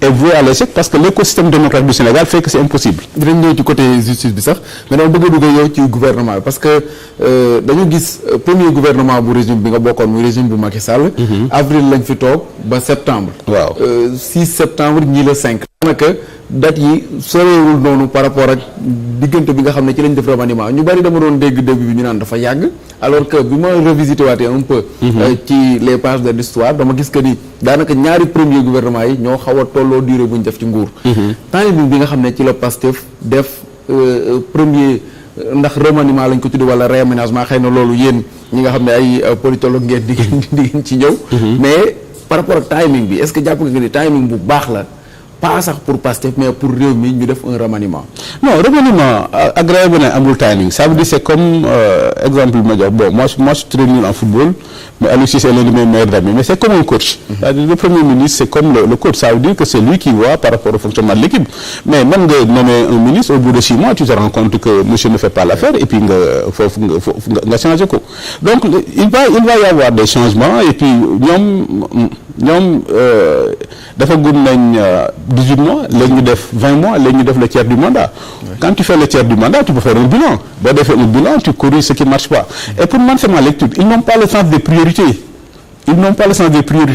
est voué à l'échec parce que l'écosystème démocratique du Sénégal fait que c'est impossible. dinañ ñëw ci côté justice bi sax mais dama bëgg a dugg yow ci gouvernement bi parce que dañu gis premier gouvernement bu régime bi nga bokkoon muy régime bu Macky Sall. avril lañ fi toog ba septembre. waaw 6 septembre ñii la 5. daanaka date yi soreewul noonu par rapport ak diggante bi nga xam ne ci lañ def remaniement ñu bari dama doon dégg début bi ñu naan dafa yàgg alors que bi ma revisité waatee un peu. ci les pages de l'histoire dama gis que ni daanaka ñaari premier gouvernement yi ñoo xaw a tolloo durée bu ñu def ci nguur. timing bi nga xam ne ci la Pastef def premier ndax remaniement lañ ko tudd wala réaménagement xëy na loolu yéen ñi nga xam ne ay politologue ngeen di ngeen ci ñëw. mais par rapport ak timing bi est-ce que jàpp nga ni timing bu baax la. pas sax pour Pastef mais pour réew mi ñu def un remaniement. non remaniement agréé bu ne amul timing ça veut dire c'est comme exemple bi ma jox bon moi je suis très nul en football mais Aliou Cissé est l'un de mes meilleurs amis mais c'est comme un coach. C'est-à-dire le premier ministre c'est comme le coach ça veut dire que c'est lui qui voit par rapport au fonctionnement de l'équipe mais mën nga nommer un ministre au bout de 6 mois tu te rends compte que monsieur ne fait pas l'affaire et puis nga changer ko donc il va y avoir des changements et puis ñoom dafa gudd nañ 18 mois léegi ñu def 20 mois léegi ñu def le tiers du mandat. Quand tu fais le tiers du mandat tu peux faire un bilan boo defee un bilan tu corriges ce qui marche pas et pour man c'est ma lecture ils n'ont pas le sens des priorités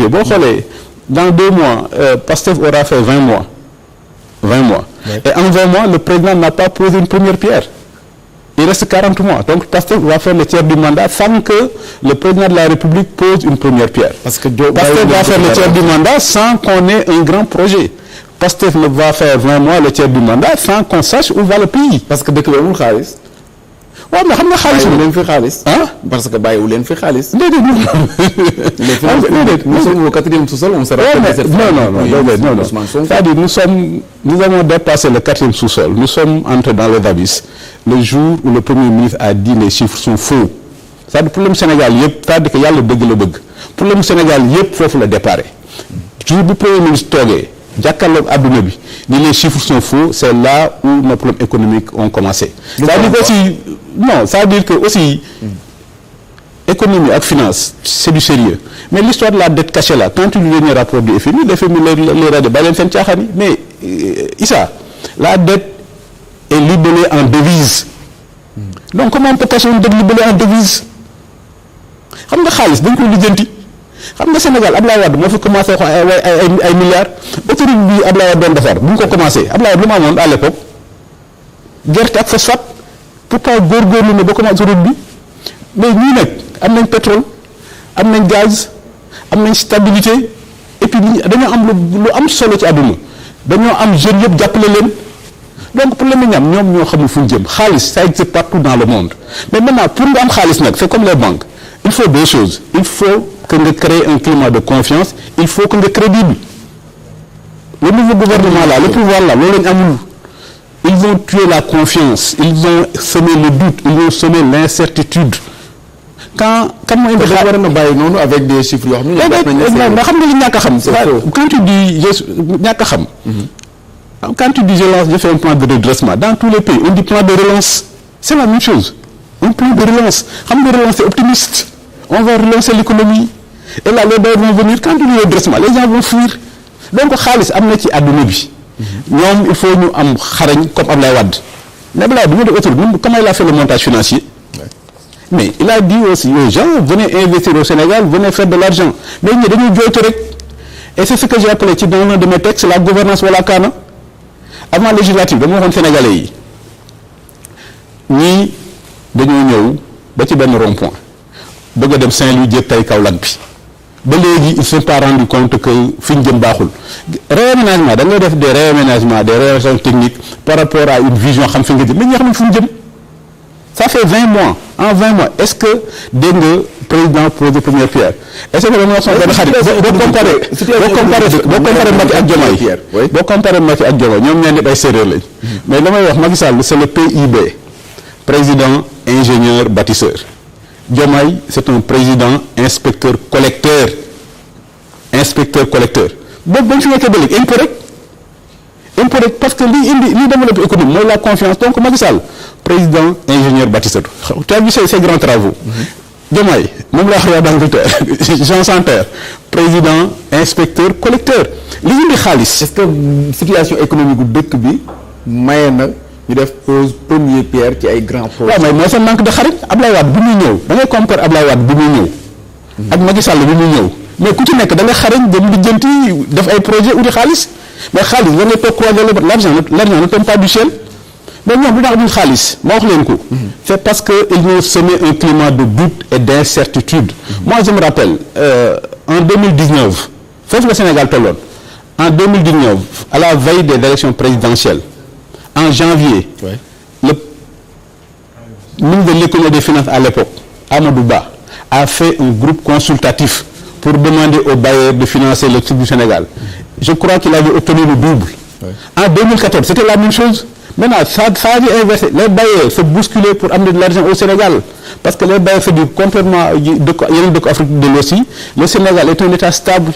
boo xoolee dans 2 mois Pastef aura fait 20 mois ouais. Et en 20 mois le président n'a pas posé une première pierre. Il reste 40 mois. Donc Pastef va faire le tiers du mandat sans que le président de la République pose une première pierre. Parce que Pastef va faire le tiers du mandat sans qu'on ait un grand projet. Pastef va faire 20 mois le tiers du mandat sans qu'on sache où va le pays. Parce que dëkk bi amul xaalis. waaw mais xam nga xaalis bàyyiwu leen fi xaalis. ah parce que bàyyiwu leen fi xaalis. déedéet nous sommes au 4e sous-sol on se rappelle de cette non c'est-à-dire nous avons dépassé le 4e sous-sol nous sommes entrés dans les abysses le jour où le premier ministre a dit les chiffres sont faux c'est-à-dire problème Sénégal yëpp c'est-à-dire que yàlla dëgg la bëgg problème Sénégal yëpp foofu la déparé jour bu premier ministre toogee jàkkaarloog adduna bi ni les chiffres sont faux c'est là où nos problèmes économiques ont commencé c'est-à-dire que aussi non c'est-à-dire que aussi économie ak finance c'est du sérieux mais l'histoire de la dette cachée là quand tu lis le dernier rapport du FMI les rajo bàyyi leen seen caaxaan yi mais Issa la dette est libellée en devise donc comment on peut cacher une dette libellée en devise xam nga xaalis dañ koy lijjanti xam nga Sénégal Abdoulaye Wade moo fi commencé wax ay milliards autoroute bi Abdoulaye Wade doon defar bu ñu ko commencé Abdoulaye Wade lu ma amoon à l'époque gerte ak phosphate pourtant góorgóorlu na ba commencé autoroute bi mais ñii nag am nañ pétrole am nañ gaz am nañ stabilité et puis dañoo am lu am solo ci àdduna dañoo am jeunes yëpp jàppale leen donc problème yi ñoom ñoo xamul fu ñu jëm xaalis ça existe partout dans le monde mais maintenant pour nga am xaalis nag c'est comme les banques il faut deux choses il faut que nga créer un climat de confiance il faut que nga crédible le nouveau gouvernement là le pouvoir là loolu lañ amul ils vont tuer la confiance ils vont semer le doute ils vont semer l'incertitude kan moo indi xaar war na bàyyi noonu avec des chiffres yoo xam ne nga xam nga li ñàkk a xam quand tu dis ñàkk a xam quand tu dis je fais un plan de redressement dans tous les pays on dit plan de relance c'est la même chose un plan de relance xam nga relance c'est optimiste on va relancer l'économie et là les bailleurs vont venir quand tu dis redressement les gens vont fuir donc xaalis am na ci adduna bi ñoom il faut ñu am xarañ comme Abdoulaye Wade mais Abdoulaye Wade bu ñu def autoroute comment il a fait le montage financier mais il a dit aussi aux gens venez investir au Sénégal venez faire de l'argent mais ñi dañuy jooytu rek et c'est ce que j'ai appelé ci dans l'un de mes textes la gouvernance wala kaana avant législative dama waxoon sénégalais yi ñii dañoo ñëw ba ci benn rond-point bëgg a dem Saint-Louis jéeg tay Kaolack bi ba léegi ils ne sont pas rendu compte que fi ñu jëm baaxul réaménagement da ngay def des réaménagements techniques par rapport à une vision xam fi nga jëm mais ñi xam ne fu ñu jëm ça fait 20 mois en 20 mois est-ce que dégg nga président posé première pierre est-ce que dama wax sama benn xarit boo comparé Macky ak Diomaye ñoom ñaar ñëpp ay séeréer lañ mais damay wax Macky Sall c'est le PIB président ingénieur bâtisseur Diomaye c'est un président inspecteur collecteur boobu bañ fi nekkee ba léegi impôt rek parce que li développe économie mooy la confiance donc Macky Sall président ingénieur bâtisseur tu as vu ces grands travaux Diomaye moom laa wax roi d'Angleterre Jean Santerre président inspecteur collecteur li indi xaalis. est-ce que situation économique gu dëkk bi maye na ñu def pose première pierre ci ay grands projets. waaw mais mooy seen manque de xarit Ablaye Wade bi muy ñëw da ngay comparer Ablaye Wade bi muy ñëw. ak Macky Sall bi muy ñëw mais ku ci nekk da nga xarañ dem lijjanti def ay projet uti xaalis mais xaalis da ngay toog croiser les bras l'argent ne tombe pas du ciel mais ñoom lu tax duñ xaalis ma wax leen ko. c'est parce que ils nous semé un climat de doute et d'incertitude. Moi je me rappelle en 2019 foofu la Sénégal tolloon en 2019 à la veille des élections présidentielles en janvier. Ouais. Le ministre de l'économie et des finances à l'époque Amadou Ba a fait un groupe consultatif pour demander aux bailleurs de financer le sud du Sénégal. Je crois qu'il avait obtenu le double. Ouais. En 2014 c'était la même chose. Maintenant ça a été inversé. Les bailleurs se bousculaient pour amener de l'argent au Sénégal parce que les bailleurs se disent contrairement yeneen dëkk Afrique de l'Ouest, le Sénégal est un État stable.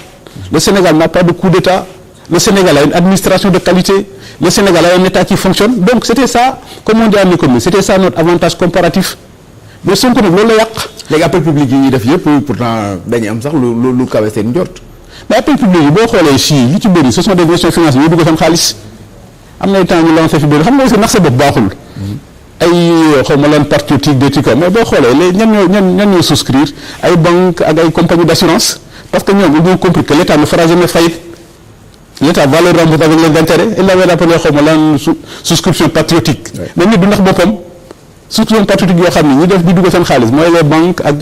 Le Sénégal n'a pas de coup d'État. Le Sénégal a une administration de qualité. Le Sénégal a un État qui fonctionne. Donc c'était ça, comme on dit en économie, c'était ça notre avantage comparatif. Mais Sonko nag loolu la yàq. léegi appel public yi ñuy def yëpp pourtant dañuy am sax lu kawe seen njort. mais appel public yi boo xoolee fii yu ci bëri ce sont des institutions financières yu dugg seen xaalis am na temps ñu lancé fi bëri xam nga aussi nax sa bopp baaxul. ay xaw ma lan patriotique des trucs mais boo xoolee les ñan ñoo souscrire ay banques ak ay compagnies d'assurance parce que ñoom ils ont compris que l'État ne fera jamais faillite. L'État va les rembourser avec les intérêts il l'avait appelé xaw ma lan souscription patriotique. mais nit du ndax boppam. souscription patriotique yoo xam ne ñi def di dugg seen xaalis mooy les banques ak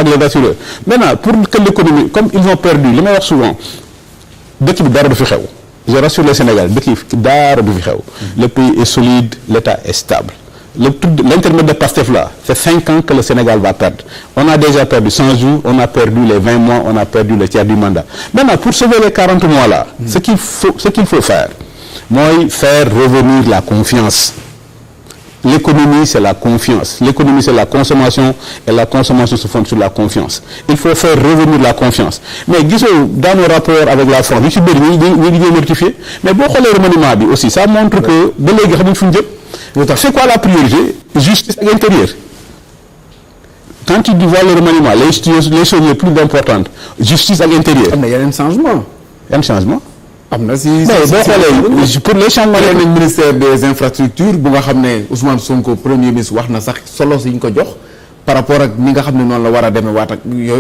les assureurs maintenant pour que l'économie comme ils ont perdu li may wax souvent dëkk bi dara du fi xew je rassure les Sénégalais dëkk bi dara du fi xew le pays est solide l'État est stable l'intermède de Pastef là c'est 5 ans que le Sénégal va perdre on a déjà perdu 100 jours on a perdu les 20 mois on a perdu le tiers du mandat maintenant pour sauver les 40 mois là ce qu'il faut faire mooy faire revenir la confiance. L'économie, c'est la confiance. L'économie, c'est la consommation et la consommation se fonde sur la confiance. Il faut faire revenir la confiance. Mais gisoo dans nos rapports avec la France yu ci bëri ñu ngi notifié mais boo xoolee remaniement bi aussi ça montre que ba léegi xamuñ fu ñu jëm. C'est quoi la priorité? Justice ak intérieur. Quand tu vois le remaniement les choses les plus importantes justice ak intérieur. am na yeneen changement. yan changement. am na si mais boo xoolee pour les changements nañ ministère des infrastructures bu nga xam ne Ousmane Sonko premier ministre wax na sax solo si ñu ko jox par rapport ak ni nga xam ne noonu la war a demee waat ak yooyu